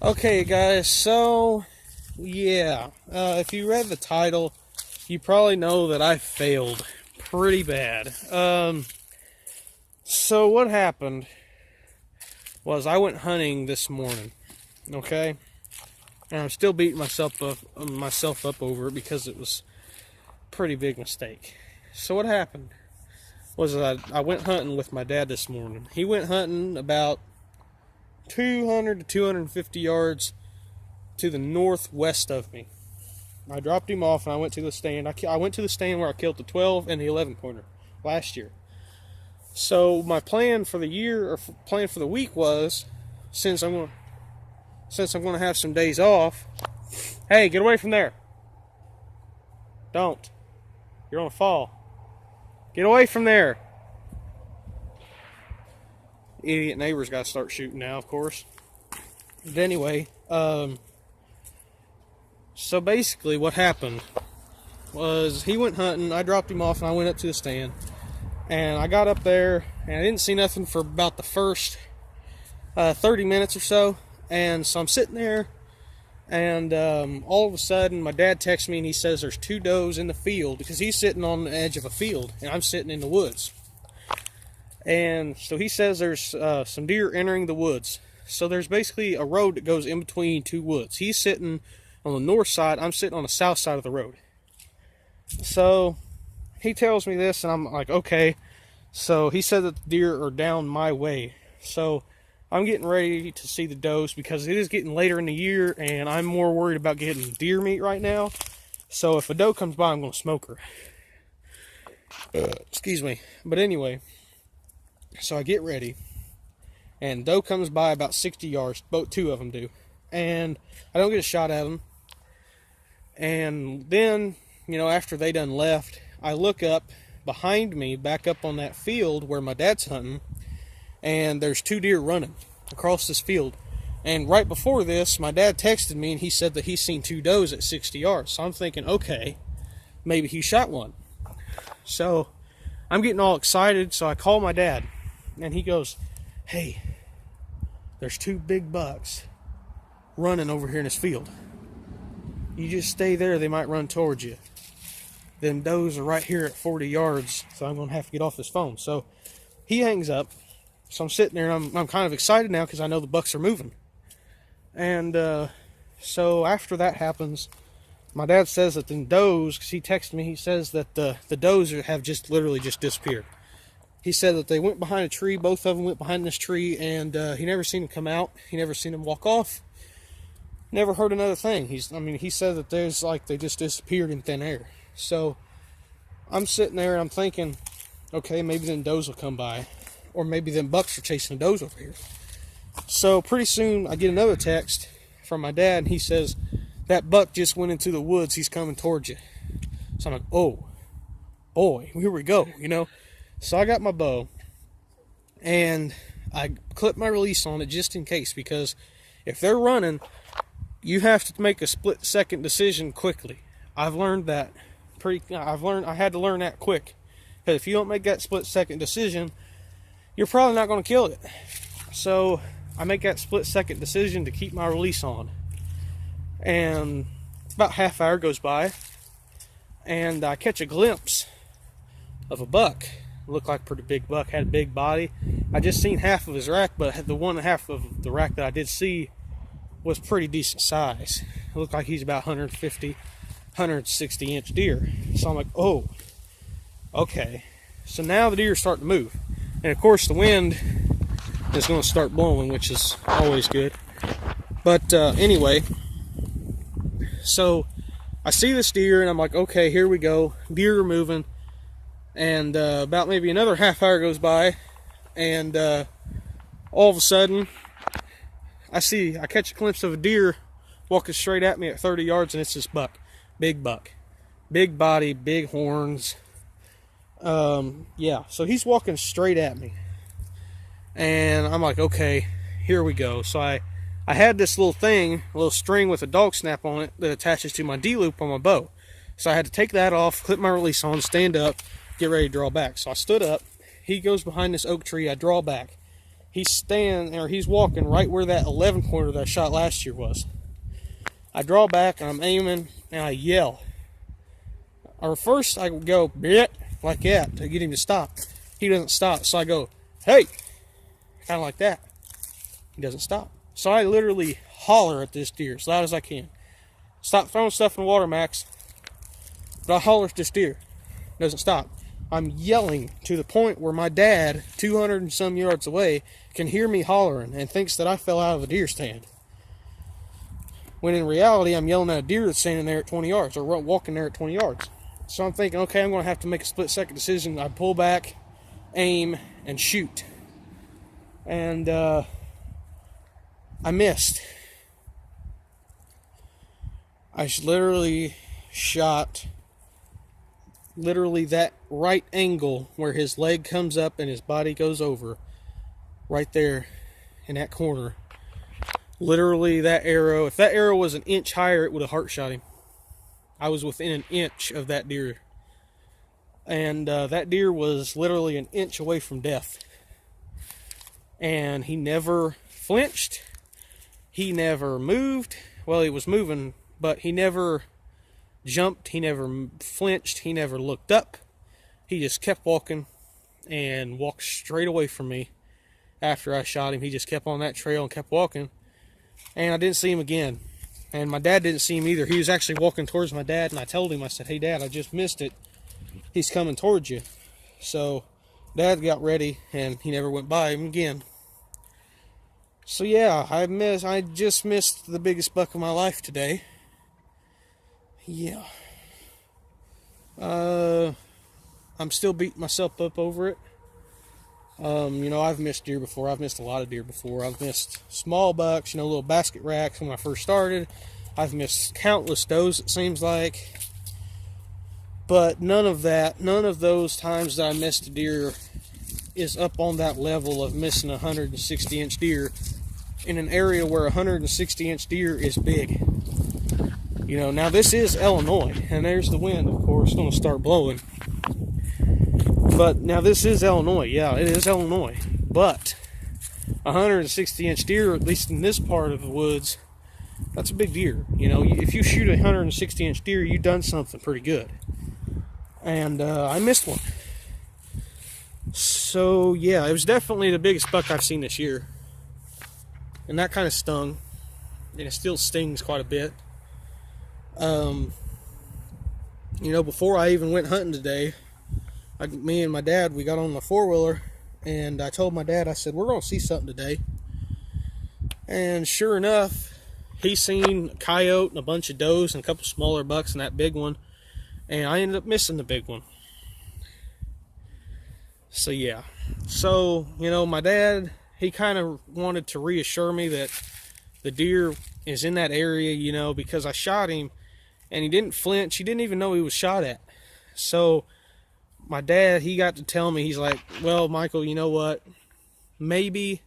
Okay, guys, so yeah, if you read the title, you probably know that I failed pretty bad. So what happened was I went hunting this morning, okay, and I'm still beating myself up over it because it was a pretty big mistake. So what happened was I went hunting with my dad this morning. He went hunting about 200 to 250 yards to the northwest of me. I dropped him off and I went to the stand. I went to the stand where I killed the 12 and the 11 pointer last year. So my plan for the year, or plan for the week, was since I'm going to have some days off. Hey, get away from there! Don't. You're gonna fall. Get away from there! Idiot neighbor's got to start shooting now, of course. But anyway, so basically what happened was he went hunting, I dropped him off, and I went up to the stand. And I got up there, and I didn't see nothing for about the first 30 minutes or so. And so I'm sitting there, and all of a sudden my dad texts me, and he says there's 2 does in the field, because he's sitting on the edge of a field, and I'm sitting in the woods. And so he says there's some deer entering the woods. So there's basically a road that goes in between 2 woods. He's sitting on the north side, I'm sitting on the south side of the road. So he tells me this, and I'm like, okay. So he said that the deer are down my way. So I'm getting ready to see the does because it is getting later in the year, and I'm more worried about getting deer meat right now. So if a doe comes by, I'm going to smoke her. Excuse me. But anyway, so I get ready, and doe comes by about 60 yards. Both 2 of them do. And I don't get a shot at them. And then, after they done left, I look up behind me, back up on that field where my dad's hunting, and there's 2 deer running across this field. And right before this, my dad texted me, and he said that he's seen 2 does at 60 yards. So I'm thinking, okay, maybe he shot one. So I'm getting all excited, so I call my dad, and he goes, hey, there's 2 big bucks running over here in this field. You just stay there, they might run towards you. Them does are right here at 40 yards, so I'm going to have to get off this phone. So he hangs up, so I'm sitting there, and I'm kind of excited now because I know the bucks are moving. And so after that happens, my dad says that the does, because he texted me, he says that the does have just literally just disappeared. He said that they went behind a tree, both of them went behind this tree, and he never seen them come out, he never seen them walk off. Never heard another thing. He said that they just disappeared in thin air. So I'm sitting there and I'm thinking, okay, maybe them does will come by, or maybe them bucks are chasing the does over here. So pretty soon I get another text from my dad, and he says that buck just went into the woods, he's coming towards you. So I'm like, oh boy, here we go. So I got my bow, and I clip my release on it just in case, because if they're running, you have to make a split-second decision quickly. I've learned that I had to learn that quick. Because if you don't make that split-second decision, you're probably not going to kill it. So I make that split-second decision to keep my release on. And about half hour goes by, and I catch a glimpse of a buck. It looked like a pretty big buck, had a big body. I just seen half of his rack, but the one half of the rack that I did see was pretty decent size. It looked like he's about 150, 160 inch deer. So I'm like, oh, okay. So now the deer are starting to move. And of course the wind is going to start blowing, which is always good. But anyway, so I see this deer, and I'm like, okay, here we go. Deer are moving. And about maybe another half hour goes by, and all of a sudden, I catch a glimpse of a deer walking straight at me at 30 yards, and it's this buck. Big buck. Big body, big horns. Yeah, so he's walking straight at me. And I'm like, okay, here we go. So I had this little thing, a little string with a dog snap on it that attaches to my D-loop on my bow. So I had to take that off, clip my release on, stand up, get ready to draw back. So I stood up. He goes behind this oak tree. I draw back. he's walking right where that 11 pointer that I shot last year was. I draw back and I'm aiming and I yell. Or first I go, bleh, like that to get him to stop. He doesn't stop. So I go, hey, kind of like that. He doesn't stop. So I literally holler at this deer as loud as I can. Stop throwing stuff in the water, Max. But I holler at this deer. Doesn't stop. I'm yelling to the point where my dad, 200 and some yards away, can hear me hollering and thinks that I fell out of a deer stand. When in reality, I'm yelling at a deer that's standing there at 20 yards or walking there at 20 yards. So I'm thinking, okay, I'm going to have to make a split-second decision. I pull back, aim, and shoot. And I missed. I literally shot that right angle where his leg comes up and his body goes over. Right there in that corner. Literally that arrow, if that arrow was an inch higher, it would have heart shot him. I was within an inch of that deer. And that deer was literally an inch away from death. And he never flinched. He never moved. Well, he was moving, but he never jumped. He never flinched. He never looked up. He just kept walking and walked straight away from me. After I shot him, he just kept on that trail and kept walking. And I didn't see him again. And my dad didn't see him either. He was actually walking towards my dad, and I told him, I said, hey, Dad, I just missed it. He's coming towards you. So Dad got ready, and he never went by him again. So yeah, I just missed the biggest buck of my life today. Yeah. I'm still beating myself up over it. I've missed deer before. I've missed a lot of deer before. I've missed small bucks, little basket racks when I first started. I've missed countless does, it seems like. But none of those times that I missed a deer is up on that level of missing a 160-inch deer in an area where a 160-inch deer is big. Now this is Illinois, and there's the wind, of course, going to start blowing. But now this is Illinois. Yeah, it is Illinois. But a 160-inch deer, at least in this part of the woods, that's a big deer. If you shoot a 160-inch deer, you've done something pretty good. And I missed one. So yeah, it was definitely the biggest buck I've seen this year. And that kind of stung. And it still stings quite a bit. Before I even went hunting today, me and my dad, we got on the four-wheeler, and I told my dad, I said, we're going to see something today. And sure enough, he seen a coyote and a bunch of does and a couple smaller bucks and that big one, and I ended up missing the big one. So yeah. So, my dad, he kind of wanted to reassure me that the deer is in that area, because I shot him, and he didn't flinch. He didn't even know he was shot at. So my dad, he got to tell me, he's like, well, Michael, you know what? Maybe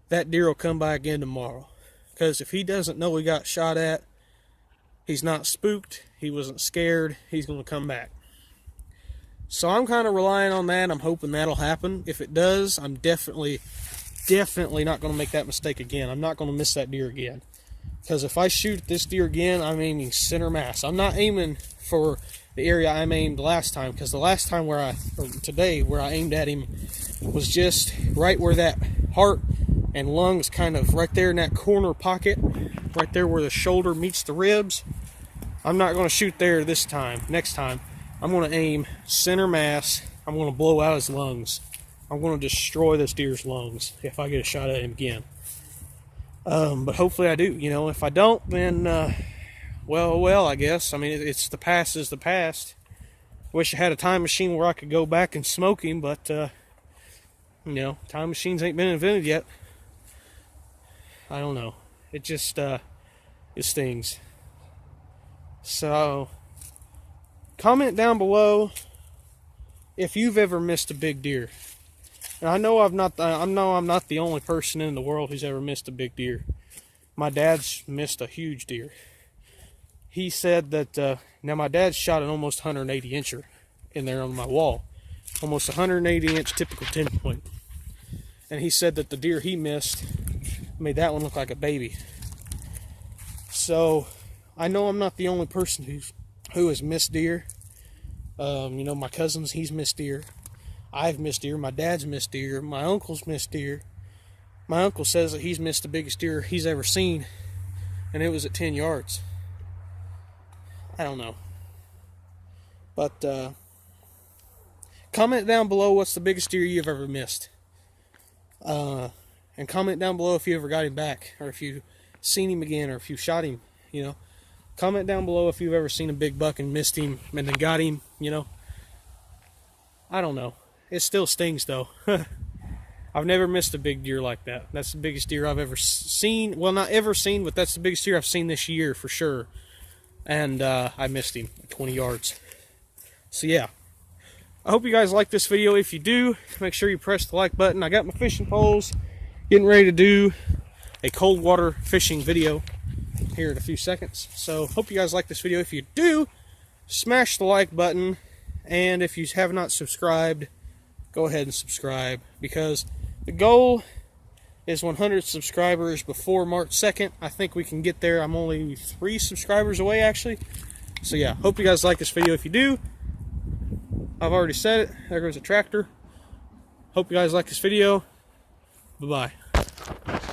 that deer will come by again tomorrow. Because if he doesn't know he got shot at, he's not spooked, he wasn't scared, he's going to come back. So I'm kind of relying on that. I'm hoping that'll happen. If it does, I'm definitely not going to make that mistake again. I'm not going to miss that deer again. Because if I shoot this deer again, I'm aiming center mass. I'm not aiming for the area I aimed last time, because the last time today where I aimed at him was just right where that heart and lungs kind of right there in that corner pocket, right there where the shoulder meets the ribs. I'm not going to shoot there this time. Next time, I'm going to aim center mass. I'm going to blow out his lungs. I'm going to destroy this deer's lungs if I get a shot at him again. But hopefully I do. If I don't, then well, I guess. I mean, it's the past is the past. Wish I had a time machine where I could go back and smoke him, but time machines ain't been invented yet. I don't know. It just it stings. So comment down below if you've ever missed a big deer. And I know I'm not the only person in the world who's ever missed a big deer. My dad's missed a huge deer. He said that now my dad shot an almost 180 incher in there on my wall, almost 180 inch typical 10 point. and he said that the deer he missed made that one look like a baby. So I know I'm not the only person who has missed deer. You know, my cousins, he's missed deer. I've missed deer. My dad's missed deer. My uncle's missed deer. My uncle says that he's missed the biggest deer he's ever seen, and it was at 10 yards. I don't know. But comment down below what's the biggest deer you've ever missed. And comment down below if you ever got him back, or if you've seen him again, or if you shot him, you know. Comment down below if you've ever seen a big buck and missed him and then got him, you know. I don't know. It still stings, though. I've never missed a big deer like that. That's the biggest deer I've ever seen. Well, not ever seen, but that's the biggest deer I've seen this year for sure. And I missed him at 20 yards. So, yeah. I hope you guys like this video. If you do, make sure you press the like button. I got my fishing poles. Getting ready to do a cold water fishing video here in a few seconds. So hope you guys like this video. If you do, smash the like button, and if you have not subscribed, go ahead and subscribe, because the goal is 100 subscribers before March 2nd. I think we can get there. I'm only 3 subscribers away, actually. So yeah, hope you guys like this video. If you do, I've already said it, there goes a tractor. Hope you guys like this video. Bye-bye.